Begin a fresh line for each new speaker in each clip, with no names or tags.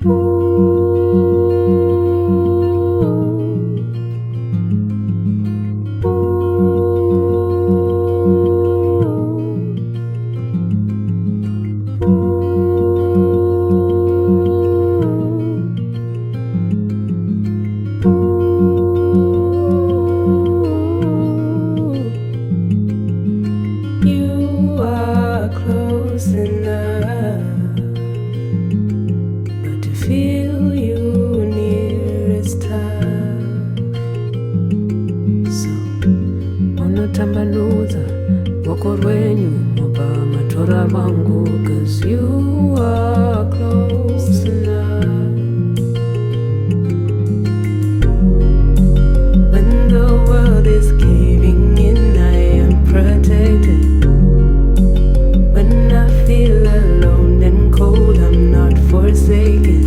You are close enough, but to feel you near is tough. So unotambanuza boko rwenyu moba matora wangu, 'cause you are close enough. When the world is caving in, I am protected. When I feel alone and cold, I'm not forsaken.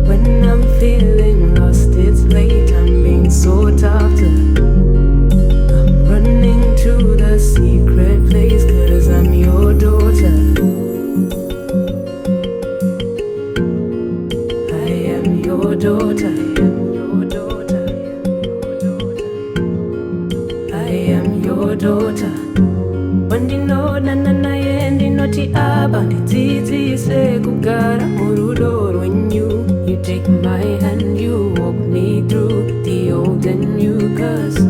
When I'm feeling lost, it's late, I'm being sought after. I'm running to the secret place, 'cause I'm your daughter. I am your daughter. I am your daughter. Wandinona nana yendi noti aba nditidzise kugara murudo rwenyu. You take my hand, you walk me through the old and new. 'Cause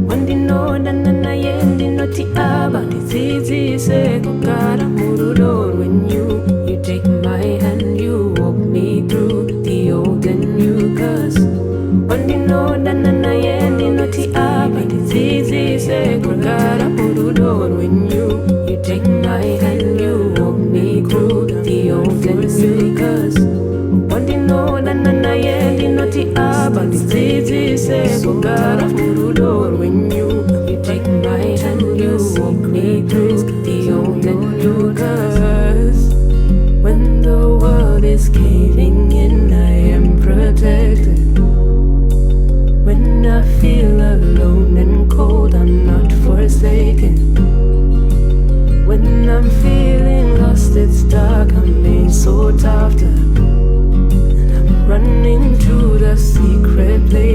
wandinona nana yendi noti aba nditidzise kugara murudo rwenyu. You take my hand, you walk me through the old and new. 'Cause wandinona nana yendi noti aba nditidzise kugara murudo rwenyu. You take my hand, you walk me through the old and new. 'Cause wandinona nana yendi noti aba nditidzise kugara murudo rwenyu. You take my hand, you walk me through the old and new. 'Cause when the world is caving in, I am protected. When I feel alone and cold, I'm not forsaken. When I'm feeling lost, it's dark, I'm being sought after. And I'm running to the secret place.